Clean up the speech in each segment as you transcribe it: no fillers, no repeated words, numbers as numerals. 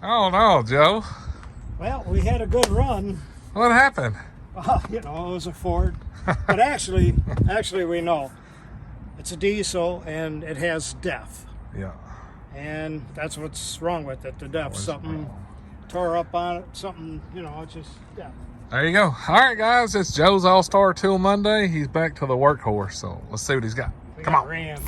Oh no, Joe. Well, we had a good run. What happened? You know, it was a Ford. But actually we know. It's a diesel and it has DEF. Yeah. And that's what's wrong with it, the DEF. Something tore up on it, something, you know, it's just DEF. There you go. All right, guys, it's Joe's AllStar Tool Monday. He's back to the workhorse, so let's see what he's got. Come on. Ram.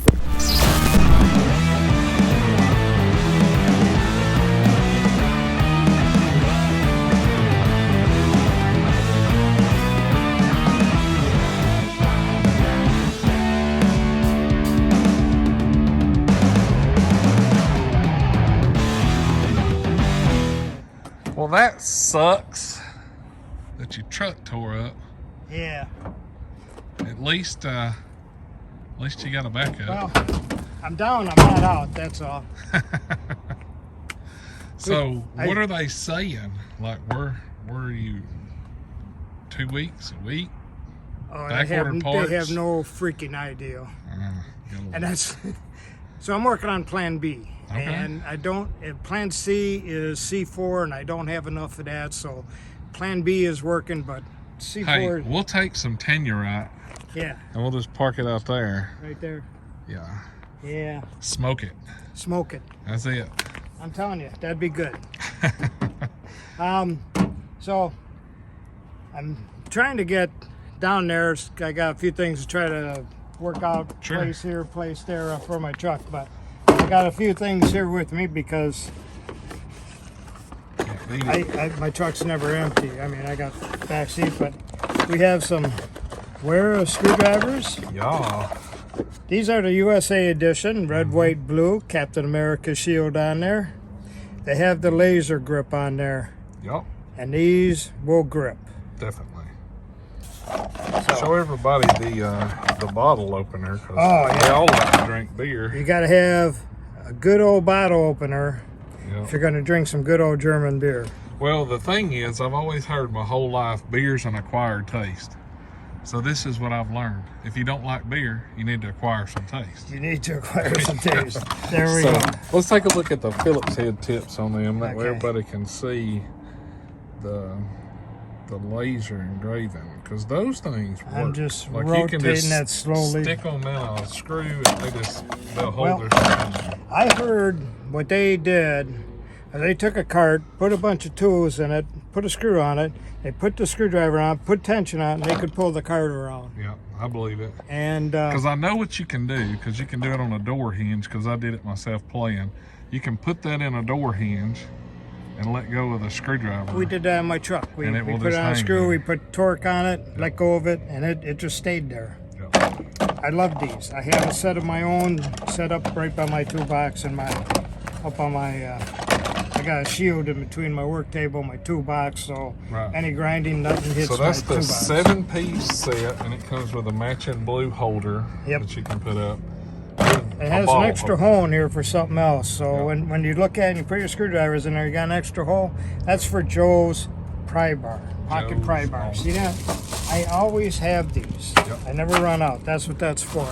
Well, that sucks that your truck tore up. Yeah. At least you got a backup. Well, I'm down, I'm not out, that's all. So, what are they saying? Like, where are you? 2 weeks? A week? Oh, they have no freaking idea. And that's, so I'm working on plan B. Okay. And plan C is C4 and I don't have enough of that, so plan B is working, but C4. Hey, we'll take some Tellurite. Yeah. And we'll just park it out there. Right there. Yeah. Yeah. Smoke it. Smoke it. That's it. I'm telling you, that'd be good. So I'm trying to get down there. I got a few things to try to work out. Sure. Place here, place there for my truck, but I got a few things here with me because my truck's never empty. I mean, I got back seat, but we have some Wera screwdrivers. Yeah. These are the USA edition, red, white, blue, Captain America shield on there. They have the laser grip on there. Yep. And these will grip. Definitely. Show everybody the bottle opener, because they all like to drink beer. You got to have a good old bottle opener Yep. if you're going to drink some good old German beer. Well, the thing is, I've always heard my whole life, beer's an acquired taste. So this is what I've learned. If you don't like beer, you need to acquire some taste. You need to acquire some taste. There we So, go. let's take a look at the Phillips head tips on them. That way Okay. everybody can see the laser engraving, because those things work. I'm just like rotating you can just that slowly. stick them in a screw and they'll hold Well, their thing. I heard what they did. They took a cart, put a bunch of tools in it, put a screw on it. They put the screwdriver on, put tension on, and they could pull the cart around. Yeah, I believe it. And Because I know what you can do, because you can do it on a door hinge, because I did it myself playing. You can put that in a door hinge and let go of the screwdriver. we did that in my truck. We And it will put it just on a hang screw, there. we put torque on it, let go of it, and it just stayed there. Yep. I love these. I have a set of my own set up right by my toolbox and up on my, I got a shield in between my work table and my toolbox, so any grinding, nothing hits So that's my the toolbox. 7-piece set, and it comes with a matching blue holder that you can put up. It has an extra hole in here for something else. So when you look at it and you put your screwdrivers in there, you got an extra hole. That's for Joe's pry bar, pocket pry bar. See that? I always have these. I never run out. That's what that's for.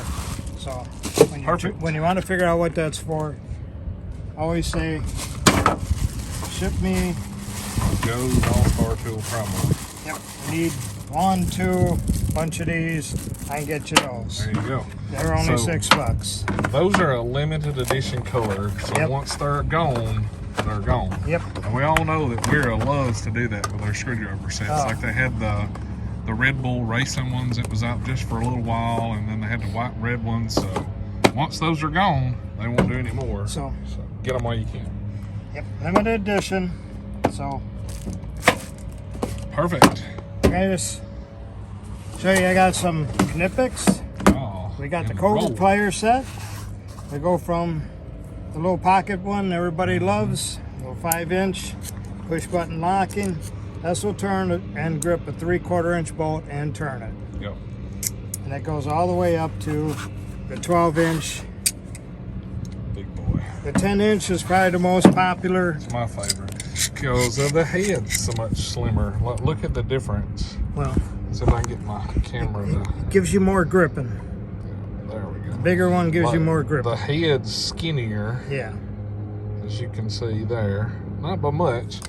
So when you want to figure out what that's for, always say, ship me Joe's AllStar Tool promo. Yep. We need 1, 2, bunch of these. I can get you those. There you go. They're only $6. Those are a limited edition color, so once they're gone, they're gone. Yep. And we all know that Wera loves to do that with their screwdriver sets. Like they had the Red Bull racing ones that was out just for a little while, and then they had the white and red ones. So once those are gone, they won't do any more. So get them while you can. Yep. Limited edition. So perfect. Okay, just show you. I got some Knipex. We got the Koken plier set. We go from the little pocket one everybody loves, little 5-inch push button locking. This will turn it and grip a 3/4 inch bolt and turn it. Yep. And that goes all the way up to the 12-inch. Big boy. The 10-inch is probably the most popular. It's my favorite because the head's so much slimmer. Look at the difference. Well, see if I can get my camera to. It gives you more gripping. There we go. The bigger one gives you more grip. The head's skinnier. Yeah. as you can see there. Not by much,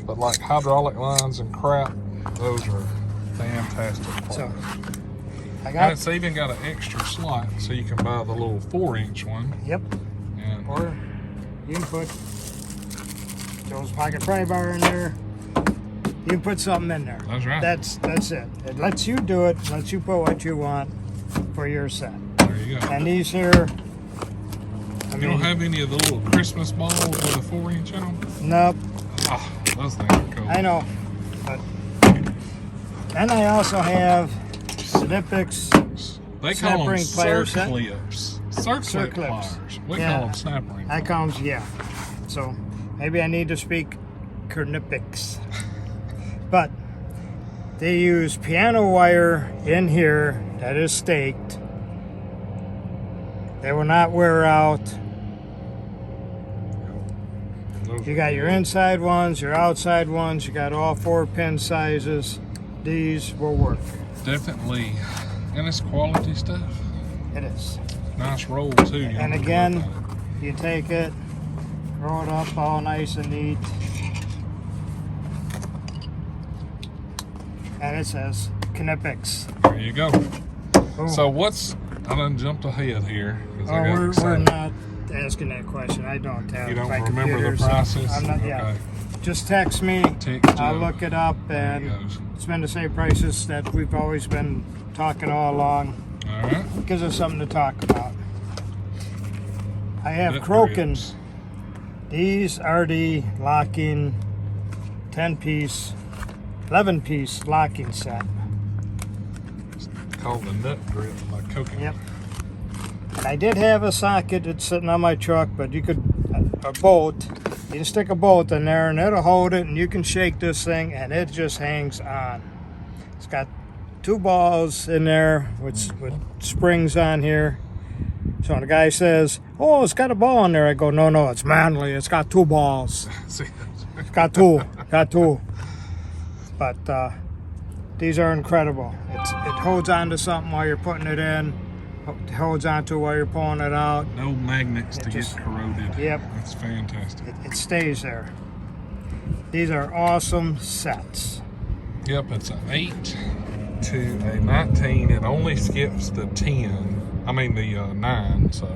but like hydraulic lines and crap, those are fantastic parts. So, and it's even got an extra slot, so you can buy the little 4-inch one. Yep. And or you can put Joe's pocket pry bar in there. You can put something in there. That's right. That's it. It lets you do it. Lets you put what you want for your set. There you go. And these here. You don't have any of the little Christmas balls with a 4-inch in them? Nope. Oh, those things are cool. I know. But then I also have Knipex. They call them pliers. circlips. Circlip pliers. We call them snap ring. That comes, yeah. So maybe I need to speak Knipex. But they use piano wire in here that is staked. They will not wear out. You got your inside ones, your outside ones. You got all 4 pin sizes. These will work. Definitely. And it's quality stuff. It is. Nice roll too. And again, you take it, roll it up all nice and neat. And it says Knipex. There you go. Boom. So I done jumped ahead here. We're not asking that question. I don't have. You don't my remember computer, the prices? So I'm not. Okay. Yeah. Just text me. I'll look it up and it's been the same prices that we've always been talking all along. All right. Gives us something to talk about. I have Koken. These are the locking 10-piece, 11-piece locking set. It's called the nut grip by Koken. Yep. And I did have a socket that's sitting on my truck, but you could, a bolt, you can stick a bolt in there and it'll hold it and you can shake this thing and it just hangs on. It's got 2 balls in there with springs on here. So when the guy says, oh, it's got a ball in there, I go, no, it's manly. It's got 2 balls. It's got 2. Got 2. But these are incredible. It holds on to something while you're putting it in. It holds on to it while you're pulling it out. No magnets to get corroded. Yep. That's fantastic. It stays there. These are awesome sets. Yep, it's an 8 to a 19. It only skips the 10. I mean the 9, so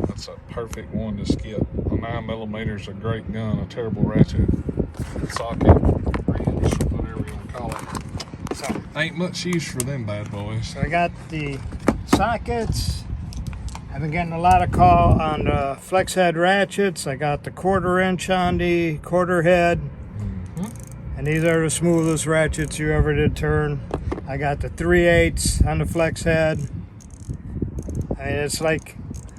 that's a perfect one to skip. A 9mm is a great gun, a terrible ratchet, socket, wrench, whatever you want to call it. So ain't much use for them bad boys. So I got the sockets. I've been getting a lot of call on the flex head ratchets. I got the 1/4 inch on the quarter head. And these are the smoothest ratchets you ever did turn. I got the 3/8 on the flex head. I mean, it's like,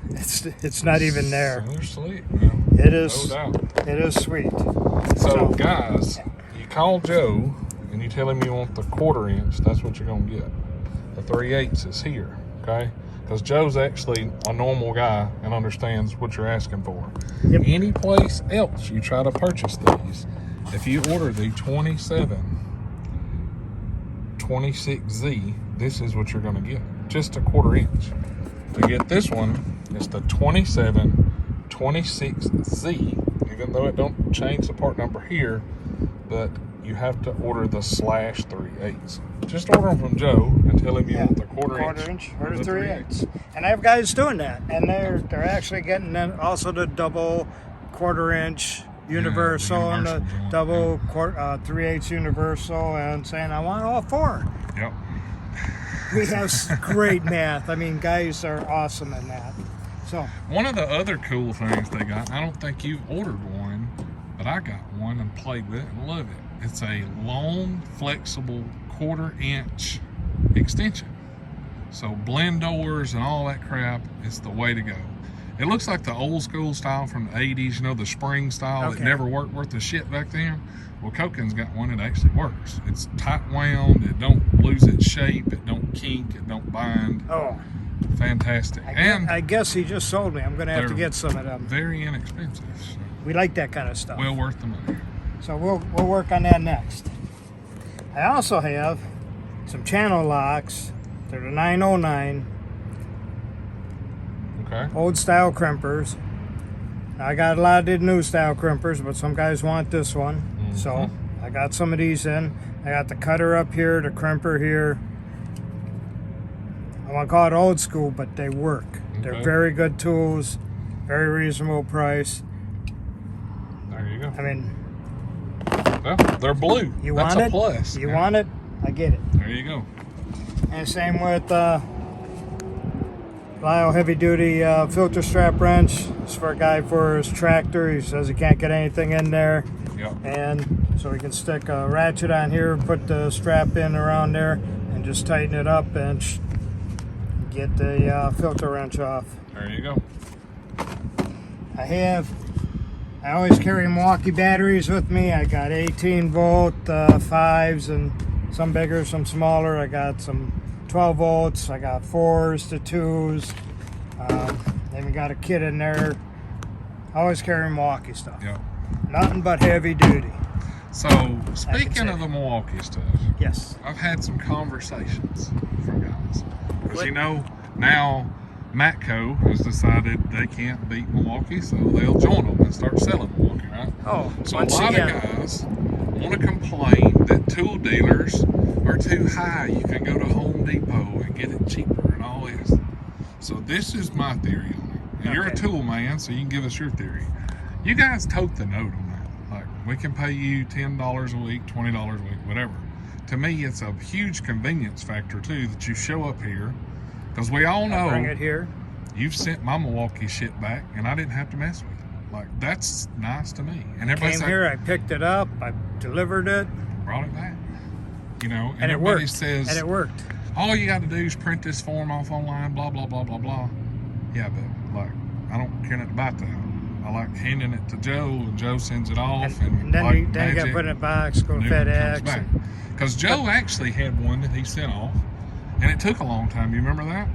it's not even there. So they're sweet, man. It is. No doubt. It is sweet. So guys, you call Joe and you tell him you want the 1/4 inch. That's what you're gonna get. The 3/8 is here, okay? Because Joe's actually a normal guy and understands what you're asking for. Yep. Any place else you try to purchase these, if you order the 26Z, this is what you're gonna get. Just a 1/4 inch. To get this one, it's the 26Z, even though it don't change the part number here, but you have to order the /3/8. Just order them from Joe and tell him you want the 1/4 inch or the 3/8. And I have guys doing that, and they're actually getting also the double 1/4 inch universal and the double 3/8 universal, and saying I want all 4. Yep. We have great math. I mean, guys are awesome in that. So one of the other cool things they got, I don't think you've ordered one, but I got one and played with it and love it. It's a long, flexible 1/4 inch extension. So blend doors and all that crap is the way to go. It looks like the old school style from the 80s, you know, the spring style that never worked worth the shit back then. Well, Koken's got one that actually works. It's tight wound, it don't lose its shape, it don't kink, it don't bind. Oh, fantastic. I guess he just sold me. I'm gonna have to get some of them. Very inexpensive. So we like that kind of stuff. Well worth the money. So we'll work on that next. I also have some channel locks. They're the 909. Okay. Old style crimpers. I got a lot of the new style crimpers, but some guys want this one. So I got some of these in. I got the cutter up here, the crimper here. I want to call it old school, but they work. Okay. They're very good tools, very reasonable price. There you go. I mean, well, they're blue. You That's want a it? plus. You want it? I get it. There you go. And same with Lyle heavy duty filter strap wrench. It's for a guy for his tractor. He says he can't get anything in there. Yep. And so we can stick a ratchet on here, put the strap in around there, and just tighten it up and get the filter wrench off. There you go. I always carry Milwaukee batteries with me. I got 18 volt 5s and some bigger, some smaller. I got some 12 volts. I got 4s to 2s. Even got a kit in there. I always carry Milwaukee stuff. Yep. Nothing but heavy duty. So, speaking of the Milwaukee stuff, yes, I've had some conversations from guys. Because you know, now Matco has decided they can't beat Milwaukee, so they'll join them and start selling Milwaukee, right? Oh, so a lot of guys want to complain that tool dealers are too high. You can go to Home Depot and get it cheaper and all this. So this is my theory on it. And you're a tool man, so you can give us your theory. You guys tote the note on that. Like, we can pay you $10 a week, $20 a week, whatever. To me, it's a huge convenience factor too that you show up here, because we all know bring it here. You've sent my Milwaukee shit back, and I didn't have to mess with it. Like, that's nice to me. And everybody came here, I picked it up, I delivered it, brought it back. You know, and everybody it worked. says, and it worked. All you got to do is print this form off online, blah blah blah blah blah. Yeah, but like, I don't care nothing about that. I like handing it to Joe, and Joe sends it off, and then like you got to put it in a box, go to FedEx. Because Joe actually had one that he sent off, and it took a long time. You remember that?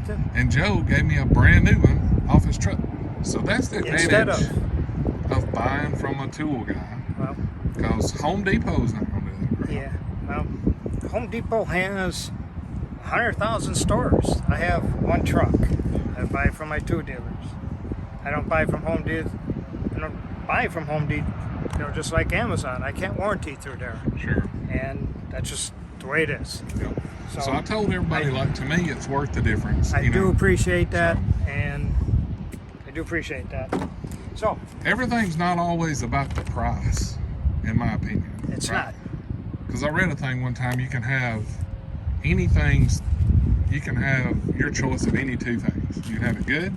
Yeah. And Joe gave me a brand new one off his truck. So that's the advantage of buying from a tool guy. Well, because Home Depot's not going to do that. Yeah. Well, Home Depot has 100,000 stores. I have one truck. I buy from my tool dealers. I don't buy from Home Depot. I don't buy from Home Depot. You know, just like Amazon, I can't warranty through there. Sure. And that's just the way it is. Yep. So I told everybody, like, to me, it's worth the difference. I do appreciate that, and I do appreciate that. So everything's not always about the price, in my opinion. It's not. Because I read a thing one time, you can have anything, you can have your choice of any two things. You can have it good,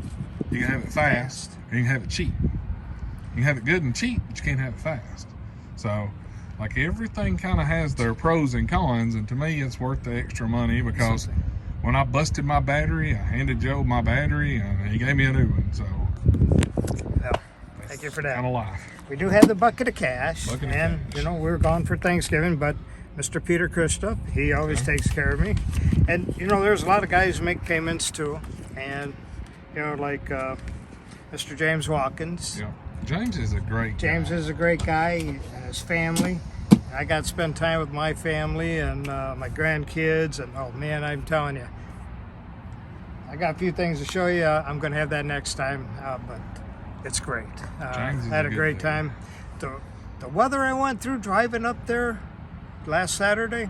you can have it fast, or you can have it cheap. You can have it good and cheap, but you can't have it fast. So, like, everything kind of has their pros and cons, and to me, it's worth the extra money, because when I busted my battery, I handed Joe my battery, and he gave me a new one. So, well, thank you for that. Kind of life. We do have the bucket of cash, you know, we're gone for Thanksgiving, but Mr. Peter Christoph, he always takes care of me. And, you know, there's a lot of guys who make payments too, and, you know, like Mr. James Watkins. Yeah. James is a great guy. James is a great guy, and his family. I got to spend time with my family and my grandkids, and oh man, I'm telling you, I got a few things to show you. I'm going to have that next time, but it's great. I had a great time. The weather I went through driving up there last Saturday,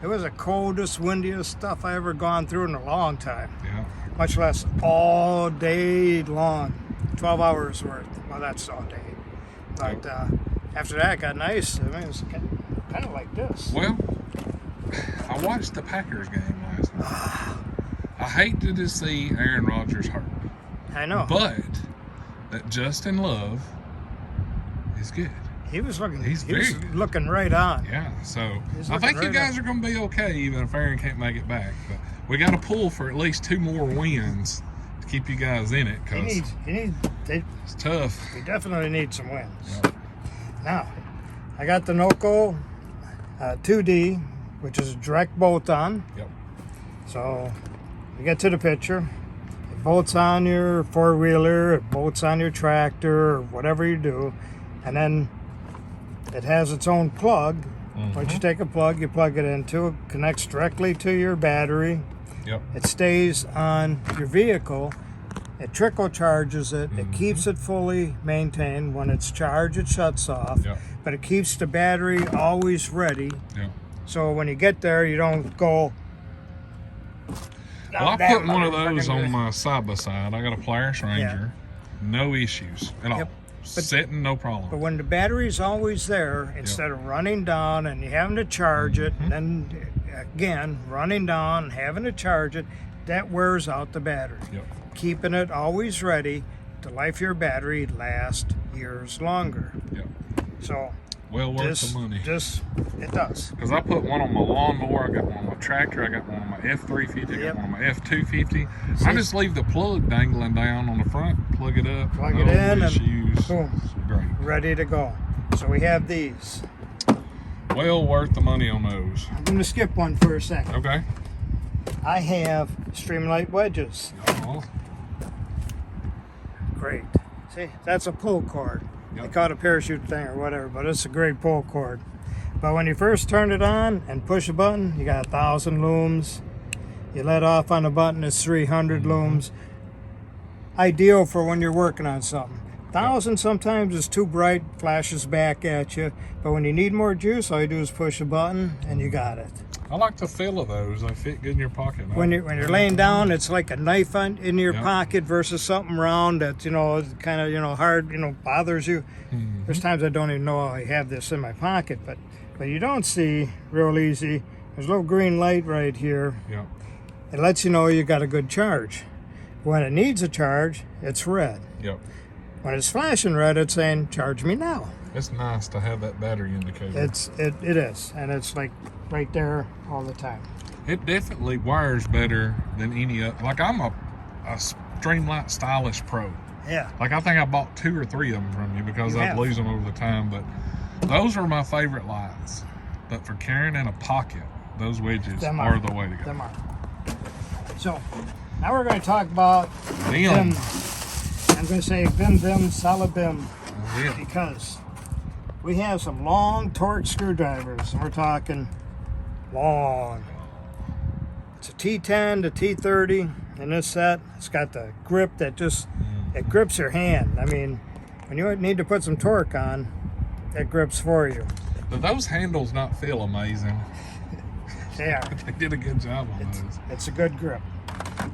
it was the coldest, windiest stuff I ever gone through in a long time. Yeah. Much less all day long, 12 hours worth. Well, that's all day. But after that, it got nice. I mean, it was kind of like this. Well, I watched the Packers game last night. I hate to see Aaron Rodgers hurt. I know. But that Justin Love is good. He was looking. He's looking right on. Yeah. So I think you guys are going to be okay, even if Aaron can't make it back. But we got to pull for at least 2 more wins to keep you guys in it, because it's tough. We definitely need some wins. Yep. Now, I got the Noco 2D, which is a direct bolt-on. Yep. So you get to the picture. It bolts on your four-wheeler, it bolts on your tractor, or whatever you do, and then it has its own plug. Once you take a plug, you plug it into it, connects directly to your battery. Yep. It stays on your vehicle It trickle charges it. It keeps it fully maintained. When it's charged, it shuts off. Yep. But it keeps the battery always ready. Yep. So when you get there, you don't go. Well, I put one of those on my side-by-side. I got a Polaris Ranger. No issues at all. Sitting, no problem. But when the battery's always there, instead of running down and you having to charge it, and then again, running down, having to charge it, that wears out the battery. Yep. Keeping it always ready, the life of your battery lasts years longer. Yep. So, well worth the money. It does. Because I put one on my lawnmower, I got one on my tractor, I got one on my F350, I got one on my F250. I just leave the plug dangling down on the front, plug it up, plug it in, issues. and boom, great. Ready to go. So we have these. Well worth the money on those. I'm going to skip one for a second. Okay. I have Streamlight wedges. Oh. Great. See, that's a pull cord. Yep. They call it a parachute thing or whatever, but it's a great pull cord. But when you first turn it on and push a button, you got 1,000 looms. You let off on the button, it's 300 looms. Ideal for when you're working on something. 1,000 sometimes is too bright, flashes back at you. But when you need more juice, all you do is push a button and you got it. I like the feel of those. They fit good in your pocket. When you're laying down, it's like a knife in your pocket versus something round that, kind of, hard, bothers you. There's times I don't even know I have this in my pocket, but you don't see real easy. There's a little green light right here. Yeah. It lets you know you got a good charge. When it needs a charge, it's red. Yep. When it's flashing red, it's saying, charge me now. It's nice to have that battery indicator. It is, and it's like right there all the time. It definitely wires better than any other. Like I'm a Streamlight Stylish Pro. Yeah. Like I think I bought 2 or 3 of them from you because I'd lose them over the time. But those are my favorite lights. But for carrying in a pocket, those wedges are the way to go. Them are. So now we're going to talk about VIM. I'm going to say VIM, solid VIM, because we have some long torque screwdrivers, and we're talking long. It's a T10 to T30 in this set. It's got the grip that just, it grips your hand. I mean, when you need to put some torque on, it grips for you. Do those handles not feel amazing? They are. They did a good job on those. It's a good grip.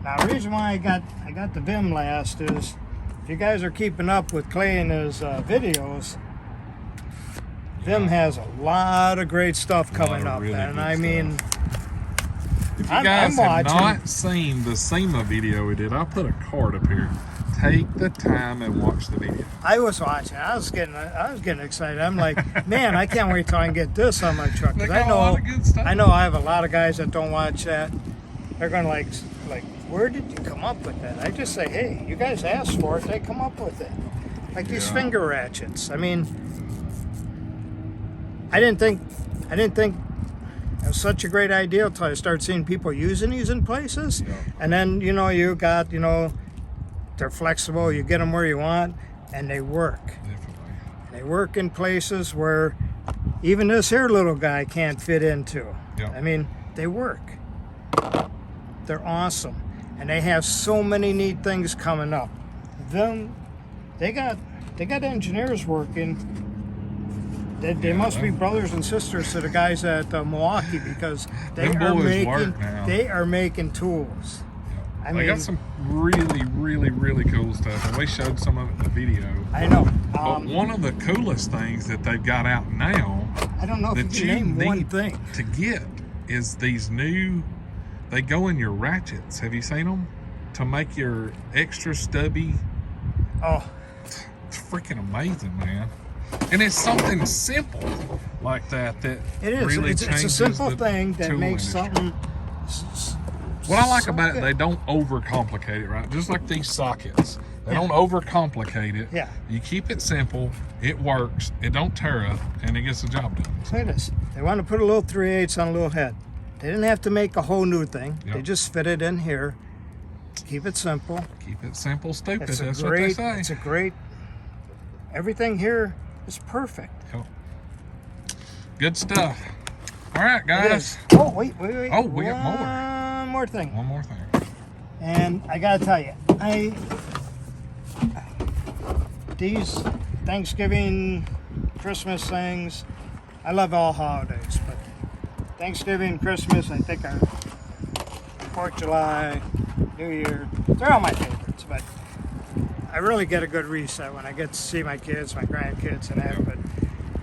Now, the reason why I got the VIM last is, if you guys are keeping up with Clay and his videos, VIM has a lot of great stuff coming up, really and I mean, if you guys have not seen the SEMA video we did, I'll put a card up here. Take the time and watch the video. I was watching. I was getting excited. I'm like, man, I can't wait till I can get this on my truck. They got a lot of good stuff. I know I have a lot of guys that don't watch that. They're going like, where did you come up with that? I just say, hey, you guys asked for it. They come up with it. Like these finger ratchets. I mean, I didn't think it was such a great idea until I started seeing people using these in places. Yeah. And then, you got, they're flexible. You get them where you want, and they work. Definitely. And they work in places where even this here little guy can't fit into. Yeah. I mean, they work. They're awesome. And they have so many neat things coming up. They got engineers working. They must be brothers and sisters to the guys at Milwaukee, because they are making tools. Yeah. I mean, they got some really, really, really cool stuff, and we showed some of it in the video. I know. But one of the coolest things that they've got out now, I don't know if you can name one thing to get, is these new. They go in your ratchets. Have you seen them? To make your extra stubby. Oh, it's freaking amazing, man. And it's something simple like that it is. Really it's a simple thing that makes something. What I like about it, they don't overcomplicate it, right? Just like these sockets. They don't overcomplicate it. Yeah. You keep it simple, it works, it don't tear up, and it gets the job done. Look at this. They want to put a little 3/8 on a little head. They didn't have to make a whole new thing. Yep. They just fit it in here. Keep it simple. Keep it simple, stupid. That's what they say. It's a great. Everything here is perfect. Yep. Good stuff. All right, guys. Oh, wait. Oh, we got more. One more thing. One more thing. And I gotta tell you, these Thanksgiving, Christmas things, I love all holidays, but Thanksgiving, Christmas, I think are 4th of July, New Year, they're all my favorites, but I really get a good reset when I get to see my kids, my grandkids, and that. But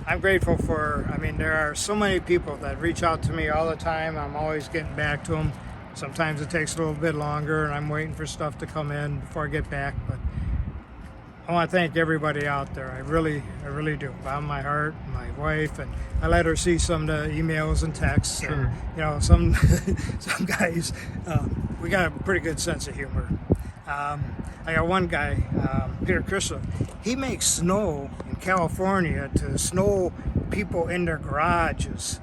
I'm grateful for, I mean, there are so many people that reach out to me all the time. I'm always getting back to them. Sometimes it takes a little bit longer, and I'm waiting for stuff to come in before I get back. But I want to thank everybody out there. I really do. Bottom of my heart, my wife, and I let her see some of the emails and texts. Sure. And, you know, some guys, we got a pretty good sense of humor. I got one guy, Peter Crystal. He makes snow in California to snow people in their garages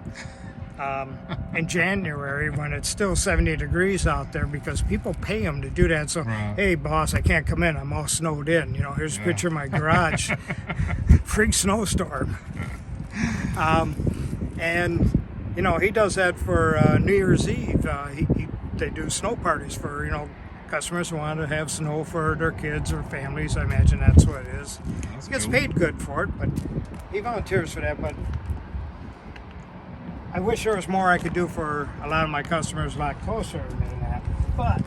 in January when it's still 70 degrees out there, because people pay him to do that. So, right. Hey, boss, I can't come in. I'm all snowed in. You know, here's a picture of my garage. Freak snowstorm. And, you know, he does that for New Year's Eve. They do snow parties for, you know, customers who want to have snow for their kids or families. I imagine that's what it is. He gets paid good for it, but he volunteers for that. But I wish there was more I could do for a lot of my customers a lot closer to me than that. But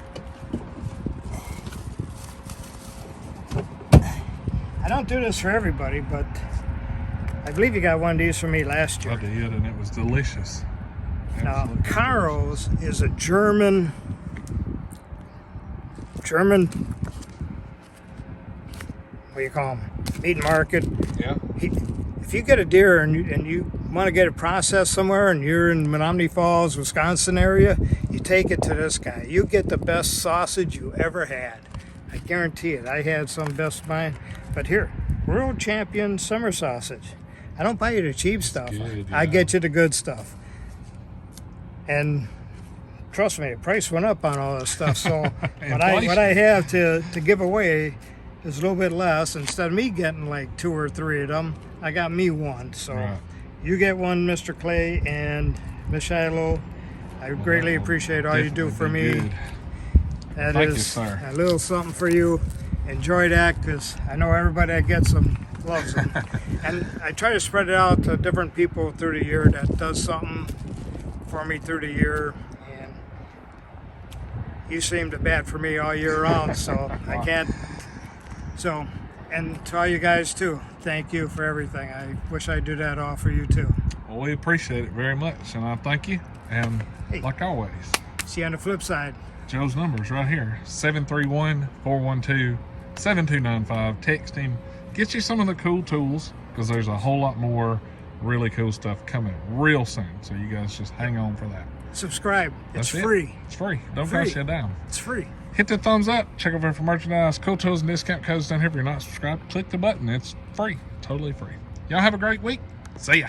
I don't do this for everybody, but I believe you got one of these for me last year. I did, and it was delicious. Now, Caro's is a German, what do you call them? Meat market. Yeah. If you get a deer and you want to get it processed somewhere, and you're in Menominee Falls, Wisconsin area, you take it to this guy. You get the best sausage you ever had. I guarantee it. I had some best mine. But here, World Champion Summer Sausage. I don't buy you the cheap stuff. Good, yeah. I get you the good stuff. And trust me, the price went up on all this stuff. So what I have to give away is a little bit less. Instead of me getting like 2 or 3 of them, I got me one. So right. You get one, Mr. Clay and Miss Shiloh. I greatly appreciate all you do for me. Good. That Thank is you, sir. A little something for you. Enjoy that, because I know everybody that gets them loves them. And I try to spread it out to different people through the year that does something for me through the year. And you seem to bat for me all year round, so I can't. So, and to all you guys too, thank you for everything. I wish I'd do that all for you too. Well, we appreciate it very much, and I thank you. And like always, see you on the flip side. Joe's number's right here, 731-412-7295. Text him. Get you some of the cool tools, because there's a whole lot more really cool stuff coming real soon. So you guys just hang on for that. Subscribe. It's That's free. It's free. Don't cost you a dime. It's free. Hit the thumbs up. Check over for merchandise, cool tools, and discount codes down here. If you're not subscribed, click the button. It's free. Totally free. Y'all have a great week. See ya.